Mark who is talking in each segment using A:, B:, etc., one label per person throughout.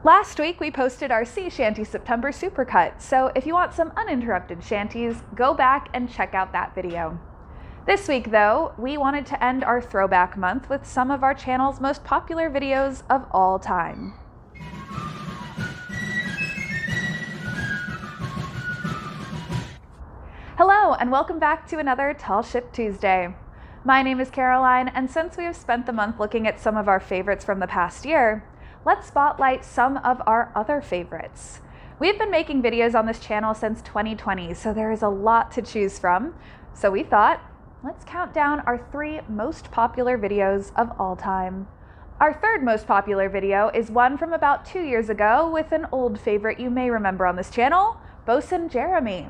A: Last week we posted our Sea Shanty September Supercut, so if you want some uninterrupted shanties, go back and check out that video. This week though, we wanted to end our throwback month with some of our channel's most popular videos of all time. Hello and welcome back to another Tall Ship Tuesday. My name is Caroline, and since we have spent the month looking at some of our favorites from the past year, let's spotlight some of our other favorites. We've been making videos on this channel since 2020, so there is a lot to choose from. So we thought, let's count down our 3 most popular videos of all time. Our third most popular video is one from about 2 years ago with an old favorite you may remember on this channel, Bosun Jeremy.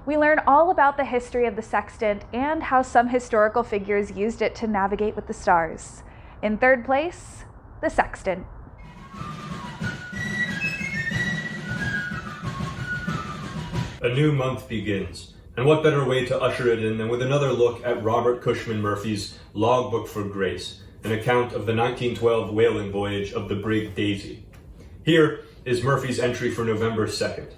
A: We learn all about the history of the sextant and how some historical figures used it to navigate with the stars. In third place, the sextant.
B: A new month begins, and what better way to usher it in than with another look at Robert Cushman Murphy's Logbook for Grace, an account of the 1912 whaling voyage of the brig Daisy. Here is Murphy's entry for November 2nd.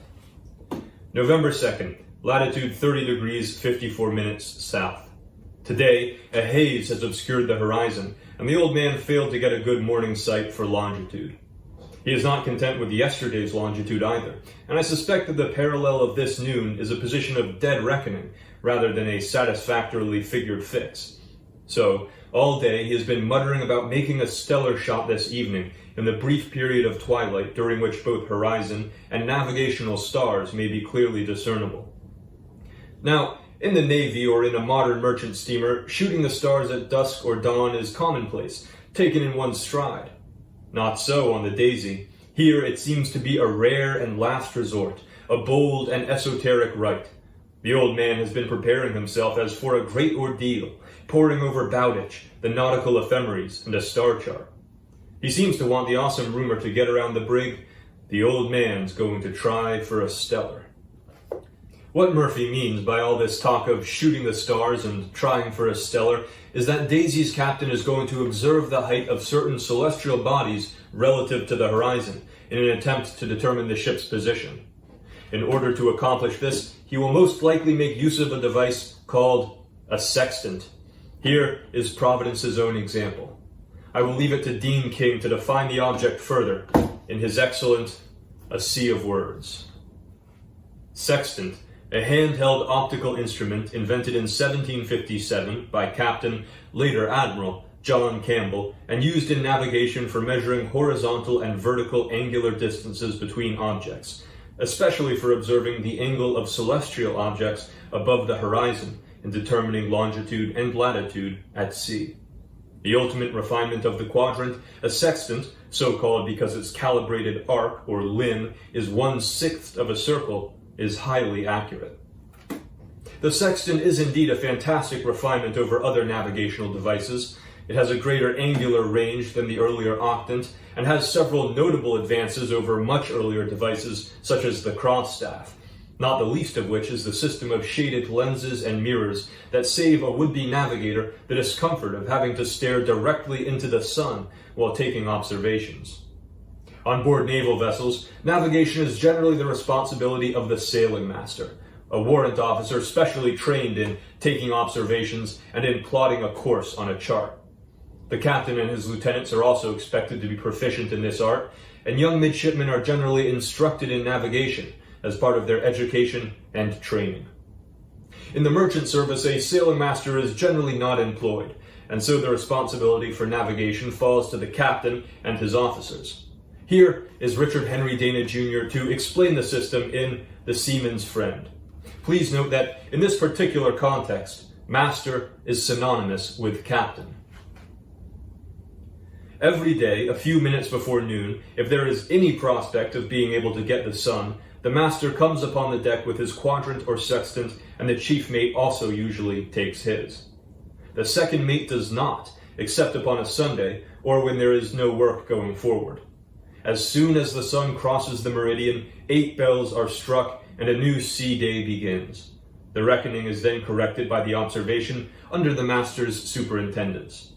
B: November 2nd, latitude 30 degrees 54 minutes south. Today, a haze has obscured the horizon, and the old man failed to get a good morning sight for longitude. He is not content with yesterday's longitude either, and I suspect that the parallel of this noon is a position of dead reckoning rather than a satisfactorily figured fix. So, all day he has been muttering about making a stellar shot this evening in the brief period of twilight during which both horizon and navigational stars may be clearly discernible. Now, in the Navy or in a modern merchant steamer, shooting the stars at dusk or dawn is commonplace, taken in one stride. Not so on the Daisy. Here it seems to be a rare and last resort, a bold and esoteric rite. The old man has been preparing himself as for a great ordeal, poring over Bowditch, the nautical ephemeris, and a star chart. He seems to want the awesome rumor to get around the brig, the old man's going to try for a stellar. What Murphy means by all this talk of shooting the stars and trying for a stellar is that Daisy's captain is going to observe the height of certain celestial bodies relative to the horizon in an attempt to determine the ship's position. In order to accomplish this, he will most likely make use of a device called a sextant. Here is Providence's own example. I will leave it to Dean King to define the object further in his excellent A Sea of Words. Sextant, a handheld optical instrument invented in 1757 by Captain, later Admiral, John Campbell, and used in navigation for measuring horizontal and vertical angular distances between objects, especially for observing the angle of celestial objects above the horizon and determining longitude and latitude at sea. The ultimate refinement of the quadrant, a sextant, so called because its calibrated arc or limb is 1/6 of a circle, is highly accurate. The sextant is indeed a fantastic refinement over other navigational devices. It has a greater angular range than the earlier octant and has several notable advances over much earlier devices such as the cross staff, not the least of which is the system of shaded lenses and mirrors that save a would-be navigator the discomfort of having to stare directly into the sun while taking observations. On board naval vessels, navigation is generally the responsibility of the sailing master, a warrant officer specially trained in taking observations and in plotting a course on a chart. The captain and his lieutenants are also expected to be proficient in this art, and young midshipmen are generally instructed in navigation as part of their education and training. In the merchant service, a sailing master is generally not employed, and so the responsibility for navigation falls to the captain and his officers. Here is Richard Henry Dana Jr. to explain the system in The Seaman's Friend. Please note that in this particular context, master is synonymous with captain. Every day, a few minutes before noon, if there is any prospect of being able to get the sun, the master comes upon the deck with his quadrant or sextant, and the chief mate also usually takes his. The second mate does not, except upon a Sunday or when there is no work going forward. As soon as the sun crosses the meridian, 8 bells are struck and a new sea day begins. The reckoning is then corrected by the observation under the master's superintendence.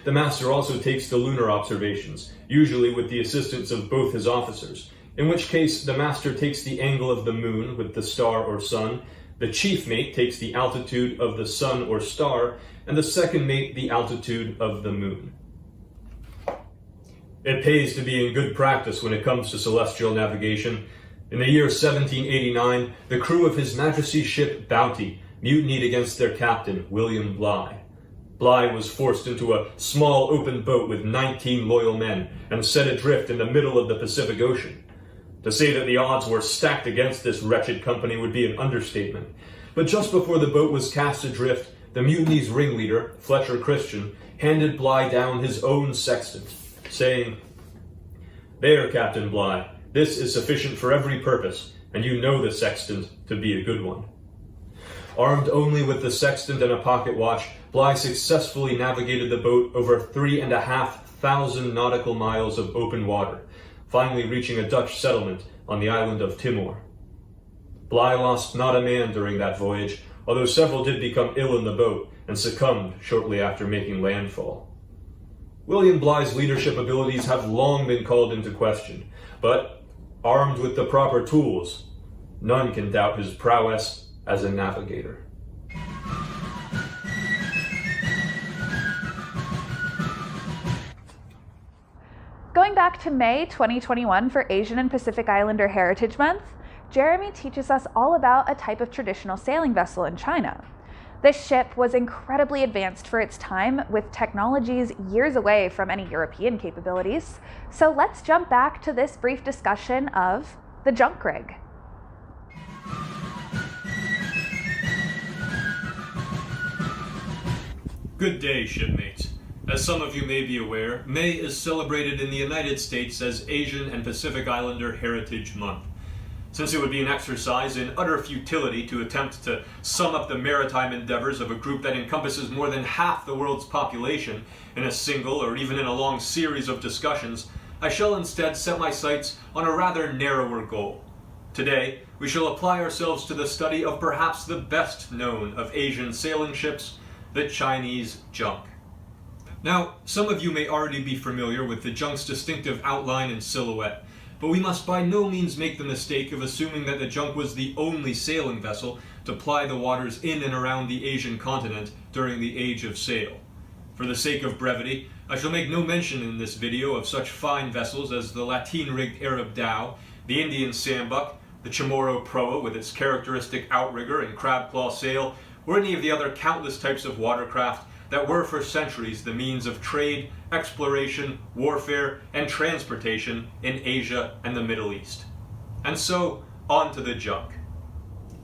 B: the master also takes the lunar observations, usually with the assistance of both his officers, in which case the master takes the angle of the moon with the star or sun, the chief mate takes the altitude of the sun or star, and the second mate the altitude of the moon. It pays to be in good practice when it comes to celestial navigation. In the year 1789, the crew of His Majesty's ship Bounty mutinied against their captain, William Bligh. Bligh was forced into a small open boat with 19 loyal men and set adrift in the middle of the Pacific Ocean. To say that the odds were stacked against this wretched company would be an understatement. But just before the boat was cast adrift, the mutiny's ringleader, Fletcher Christian, handed Bligh down his own sextant, saying, "There, Captain Bligh, this is sufficient for every purpose, and you know the sextant to be a good one." Armed only with the sextant and a pocket watch, Bligh successfully navigated the boat over 3,500 nautical miles of open water, finally reaching a Dutch settlement on the island of Timor. Bligh lost not a man during that voyage, although several did become ill in the boat and succumbed shortly after making landfall. William Bligh's leadership abilities have long been called into question, but armed with the proper tools, none can doubt his prowess as a navigator.
A: Going back to May 2021 for Asian and Pacific Islander Heritage Month, Jeremy teaches us all about a type of traditional sailing vessel in China. This ship was incredibly advanced for its time, with technologies years away from any European capabilities. So let's jump back to this brief discussion of the junk rig.
B: Good day, shipmates. As some of you may be aware, May is celebrated in the United States as Asian and Pacific Islander Heritage Month. Since it would be an exercise in utter futility to attempt to sum up the maritime endeavors of a group that encompasses more than half the world's population in a single or even in a long series of discussions, I shall instead set my sights on a rather narrower goal. Today, we shall apply ourselves to the study of perhaps the best known of Asian sailing ships, the Chinese junk. Now, some of you may already be familiar with the junk's distinctive outline and silhouette, but we must by no means make the mistake of assuming that the junk was the only sailing vessel to ply the waters in and around the Asian continent during the Age of Sail. For the sake of brevity, I shall make no mention in this video of such fine vessels as the lateen-rigged Arab dhow, the Indian sambuck, the Chamorro proa with its characteristic outrigger and crab-claw sail, or any of the other countless types of watercraft that were for centuries the means of trade, exploration, warfare, and transportation in Asia and the Middle East. And so, on to the junk.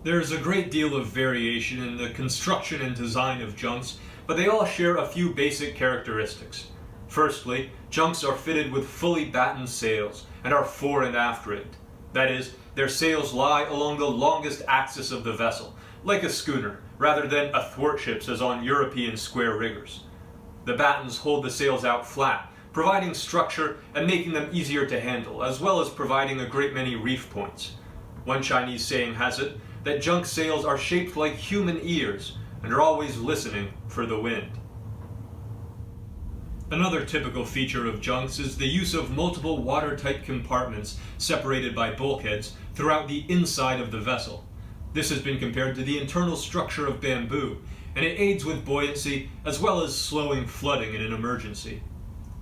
B: There is a great deal of variation in the construction and design of junks, but they all share a few basic characteristics. Firstly, junks are fitted with fully battened sails and are fore and aft rigged. That is, their sails lie along the longest axis of the vessel, like a schooner, rather than athwartships as on European square riggers. The battens hold the sails out flat, providing structure and making them easier to handle, as well as providing a great many reef points. One Chinese saying has it that junk sails are shaped like human ears and are always listening for the wind. Another typical feature of junks is the use of multiple watertight compartments separated by bulkheads throughout the inside of the vessel. This has been compared to the internal structure of bamboo, and it aids with buoyancy as well as slowing flooding in an emergency.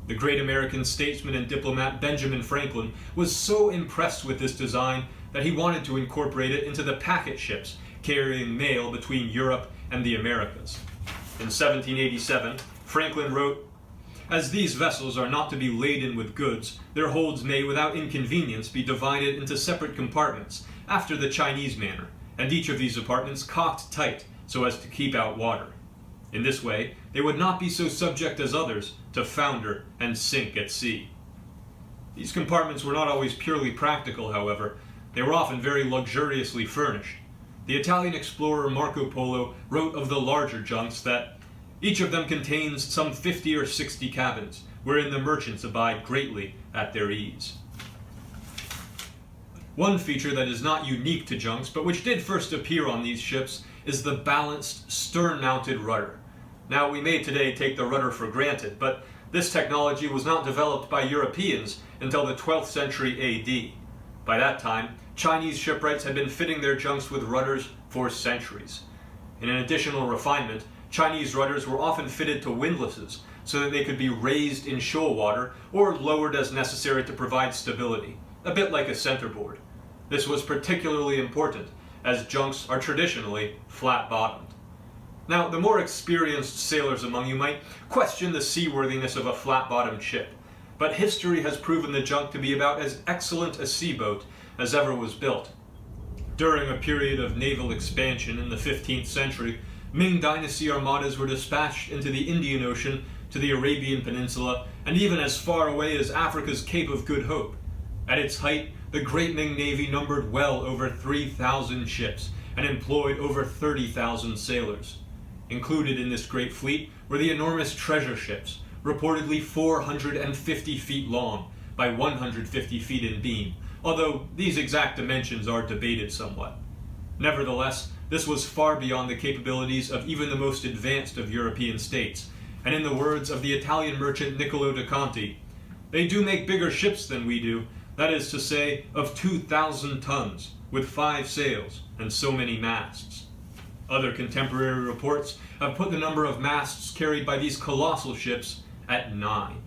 B: The great American statesman and diplomat Benjamin Franklin was so impressed with this design that he wanted to incorporate it into the packet ships carrying mail between Europe and the Americas. In 1787, Franklin wrote, "As these vessels are not to be laden with goods, their holds may without inconvenience be divided into separate compartments, after the Chinese manner, and each of these apartments cocked tight so as to keep out water. In this way, they would not be so subject as others to founder and sink at sea." These compartments were not always purely practical, however. They were often very luxuriously furnished. The Italian explorer Marco Polo wrote of the larger junks that each of them contains some 50 or 60 cabins, wherein the merchants abide greatly at their ease. One feature that is not unique to junks, but which did first appear on these ships, is the balanced, stern-mounted rudder. Now, we may today take the rudder for granted, but This technology was not developed by Europeans until the 12th century AD. By that time, Chinese shipwrights had been fitting their junks with rudders for centuries. In an additional refinement, Chinese rudders were often fitted to windlasses so that they could be raised in shoal water or lowered as necessary to provide stability, a bit like a centerboard. This was particularly important, as junks are traditionally flat-bottomed. Now, the more experienced sailors among you might question the seaworthiness of a flat-bottomed ship, but history has proven the junk to be about as excellent a seaboat as ever was built. During a period of naval expansion in the 15th century, Ming Dynasty armadas were dispatched into the Indian Ocean, to the Arabian Peninsula, and even as far away as Africa's Cape of Good Hope. At its height, the Great Ming Navy numbered well over 3,000 ships and employed over 30,000 sailors. Included in this great fleet were the enormous treasure ships, reportedly 450 feet long by 150 feet in beam, although these exact dimensions are debated somewhat. Nevertheless, this was far beyond the capabilities of even the most advanced of European states, and in the words of the Italian merchant Niccolo de Conti, "They do make bigger ships than we do, that is to say, of 2,000 tons, with 5 sails and so many masts." Other contemporary reports have put the number of masts carried by these colossal ships at 9.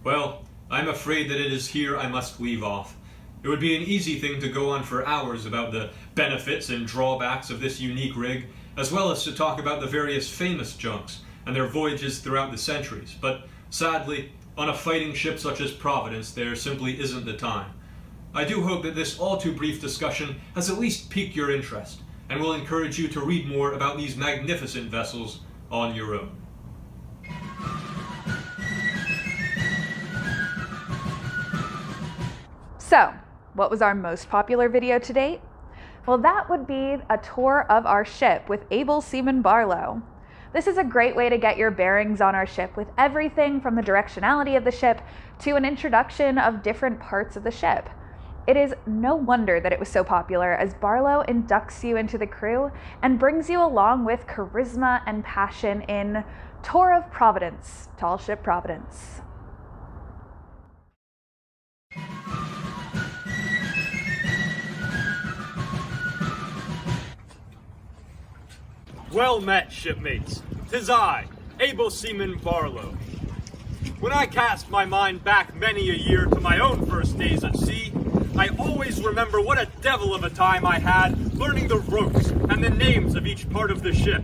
B: Well, I'm afraid that it is here I must leave off. It would be an easy thing to go on for hours about the benefits and drawbacks of this unique rig, as well as to talk about the various famous junks and their voyages throughout the centuries, but sadly, on a fighting ship such as Providence, there simply isn't the time. I do hope that this all too brief discussion has at least piqued your interest, and will encourage you to read more about these magnificent vessels on your own.
A: So, what was our most popular video to date? Well, that would be a tour of our ship with able Seaman Barlow. This is a great way to get your bearings on our ship, with everything from the directionality of the ship to an introduction of different parts of the ship. It is no wonder that it was so popular, as Barlow inducts you into the crew and brings you along with charisma and passion in Tour of Providence, Tall Ship Providence.
C: Well met, shipmates. 'Tis I, able Seaman Barlow. When I cast my mind back many a year to my own first days at sea, I always remember what a devil of a time I had learning the ropes and the names of each part of the ship.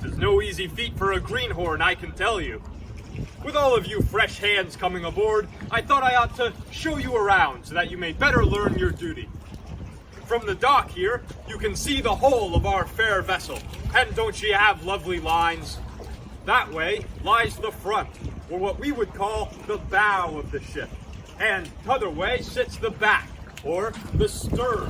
C: 'Tis no easy feat for a greenhorn, I can tell you. With all of you fresh hands coming aboard, I thought I ought to show you around so that you may better learn your duty. From the dock here, you can see the whole of our fair vessel, and don't she have lovely lines? That way lies the front, or what we would call the bow of the ship, and t'other way sits the back, or the stern.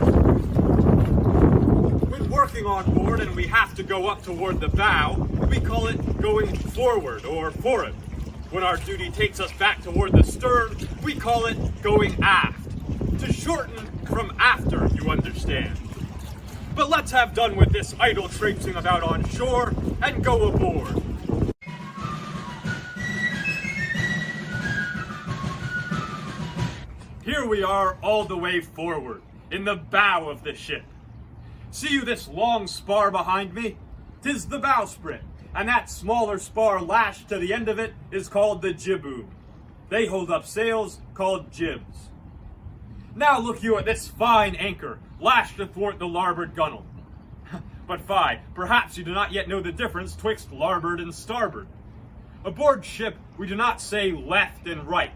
C: When working on board and we have to go up toward the bow, we call it going forward or forward. When our duty takes us back toward the stern, we call it going aft. To shorten from after, you understand. But let's have done with this idle traipsing about on shore and go aboard. Here we are all the way forward, in the bow of the ship. See you this long spar behind me? 'Tis the bowsprit, and that smaller spar lashed to the end of it is called the jibboom. They hold up sails called jibs. Now look you at this fine anchor, lashed athwart the larboard gunwale. But fie, perhaps you do not yet know the difference twixt larboard and starboard. Aboard ship, we do not say left and right.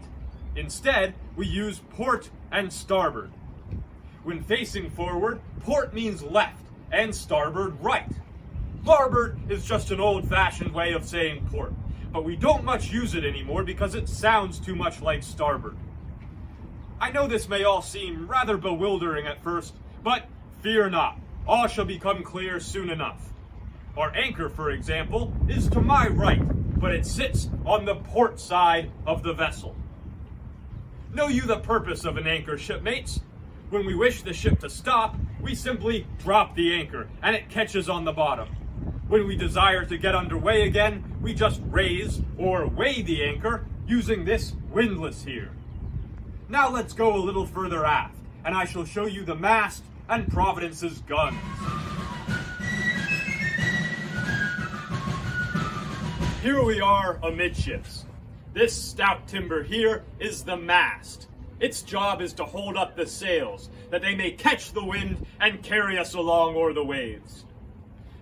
C: Instead, we use port and starboard. When facing forward, port means left and starboard right. Larboard is just an old-fashioned way of saying port, but we don't much use it anymore because it sounds too much like starboard. I know this may all seem rather bewildering at first, but fear not, all shall become clear soon enough. Our anchor, for example, is to my right, but it sits on the port side of the vessel. Know you the purpose of an anchor, shipmates? When we wish the ship to stop, we simply drop the anchor, and it catches on the bottom. When we desire to get underway again, we just raise or weigh the anchor using this windlass here. Now let's go a little further aft, and I shall show you the mast and Providence's guns. Here we are amidships. This stout timber here is the mast. Its job is to hold up the sails, that they may catch the wind and carry us along o'er the waves.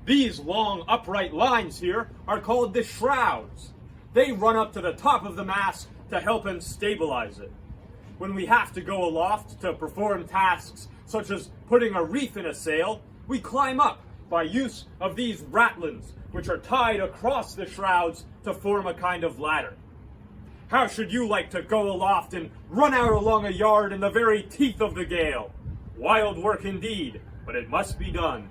C: These long upright lines here are called the shrouds. They run up to the top of the mast to help and stabilize it. When we have to go aloft to perform tasks such as putting a reef in a sail, we climb up by use of these ratlins, which are tied across the shrouds to form a kind of ladder. How should you like to go aloft and run out along a yard in the very teeth of the gale? Wild work indeed, but it must be done.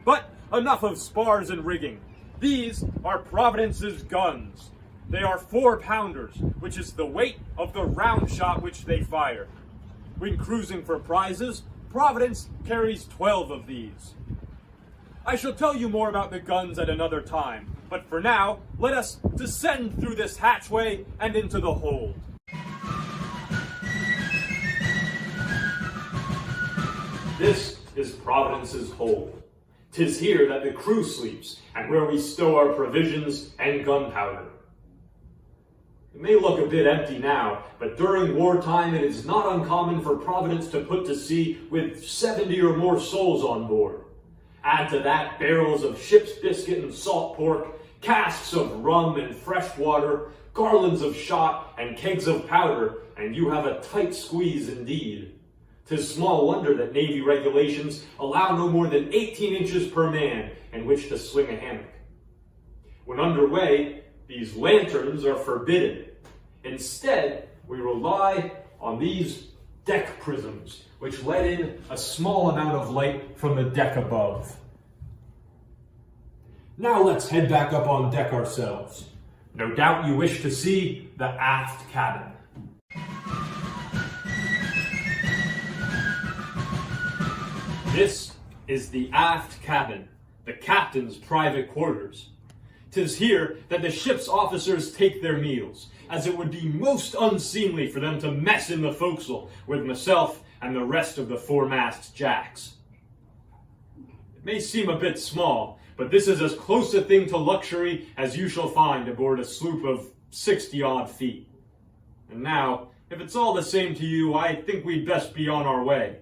C: But enough of spars and rigging. These are Providence's guns. They are 4-pounders, which is the weight of the round shot which they fire. When cruising for prizes, Providence carries 12 of these. I shall tell you more about the guns at another time, but for now, let us descend through this hatchway and into the hold. This is Providence's hold. 'Tis here that the crew sleeps, and where we stow our provisions and gunpowder. It may look a bit empty now, but during wartime it is not uncommon for Providence to put to sea with 70 or more souls on board. Add to that barrels of ship's biscuit and salt pork, casks of rum and fresh water, garlands of shot, and kegs of powder, and you have a tight squeeze indeed. 'Tis small wonder that Navy regulations allow no more than 18 inches per man in which to swing a hammock. When underway, these lanterns are forbidden. Instead, we rely on these deck prisms, which let in a small amount of light from the deck above. Now let's head back up on deck ourselves. No doubt you wish to see the aft cabin. This is the aft cabin, the captain's private quarters. 'Tis here that the ship's officers take their meals, as it would be most unseemly for them to mess in the forecastle with myself and the rest of the foremast jacks. It may seem a bit small, but this is as close a thing to luxury as you shall find aboard a sloop of 60-odd feet. And now, if it's all the same to you, I think we'd best be on our way.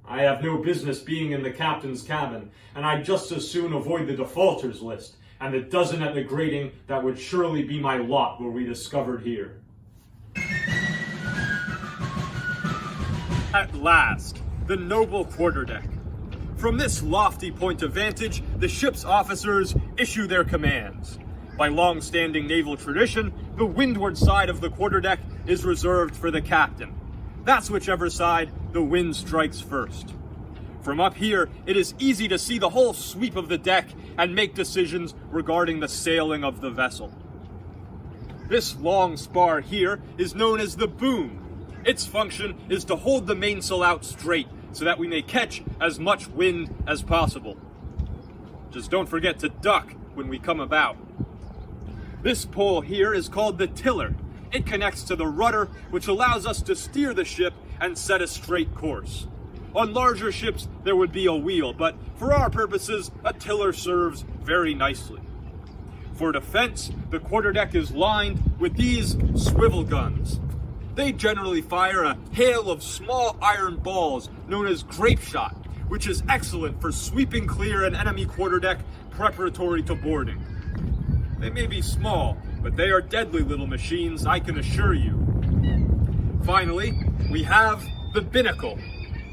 C: I have no business being in the captain's cabin, and I'd just as soon avoid the defaulters list, and the dozen at the grating that would surely be my lot were we discovered here. At last, the noble quarterdeck. From this lofty point of vantage, the ship's officers issue their commands. By long-standing naval tradition, the windward side of the quarterdeck is reserved for the captain. That's whichever side the wind strikes first. From up here, it is easy to see the whole sweep of the deck and make decisions regarding the sailing of the vessel. This long spar here is known as the boom. Its function is to hold the mainsail out straight so that we may catch as much wind as possible. Just don't forget to duck when we come about. This pole here is called the tiller. It connects to the rudder, which allows us to steer the ship and set a straight course. On larger ships, there would be a wheel, but for our purposes, a tiller serves very nicely. For defense, the quarterdeck is lined with these swivel guns. They generally fire a hail of small iron balls known as grape shot, which is excellent for sweeping clear an enemy quarterdeck preparatory to boarding. They may be small, but they are deadly little machines, I can assure you. Finally, we have the binnacle.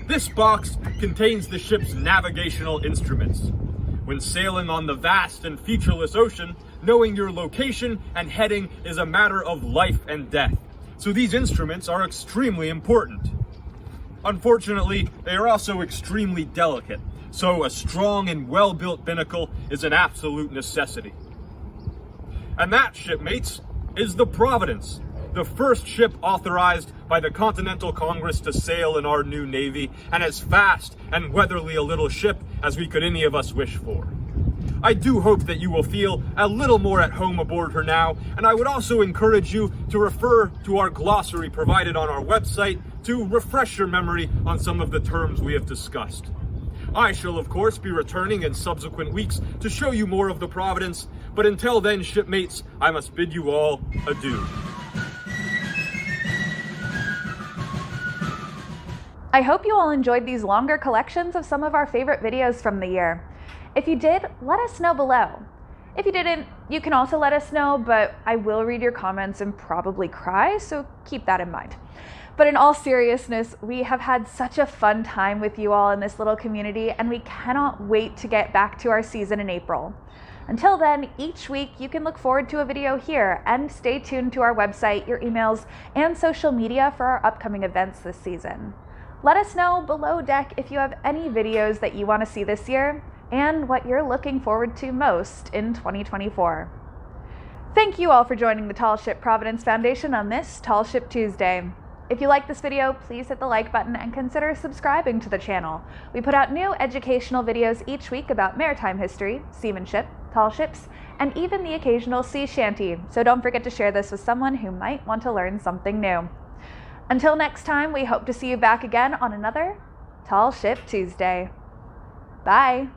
C: This box contains the ship's navigational instruments. When sailing on the vast and featureless ocean, knowing your location and heading is a matter of life and death. So these instruments are extremely important. Unfortunately, they are also extremely delicate, so a strong and well-built binnacle is an absolute necessity. And that, shipmates, is the Providence, the first ship authorized by the Continental Congress to sail in our new Navy, and as fast and weatherly a little ship as we could any of us wish for. I do hope that you will feel a little more at home aboard her now, and I would also encourage you to refer to our glossary provided on our website to refresh your memory on some of the terms we have discussed. I shall, of course, be returning in subsequent weeks to show you more of the Providence, but until then, shipmates, I must bid you all adieu.
A: I hope you all enjoyed these longer collections of some of our favorite videos from the year. If you did, let us know below. If you didn't, you can also let us know, but I will read your comments and probably cry, so keep that in mind. But in all seriousness, we have had such a fun time with you all in this little community, and we cannot wait to get back to our season in April. Until then, each week you can look forward to a video here, and stay tuned to our website, your emails, and social media for our upcoming events this season. Let us know below deck if you have any videos that you want to see this year, and what you're looking forward to most in 2024. Thank you all for joining the Tall Ship Providence Foundation on this Tall Ship Tuesday. If you like this video, please hit the like button and consider subscribing to the channel. We put out new educational videos each week about maritime history, seamanship, tall ships, and even the occasional sea shanty, so don't forget to share this with someone who might want to learn something new. Until next time, we hope to see you back again on another Tall Ship Tuesday. Bye!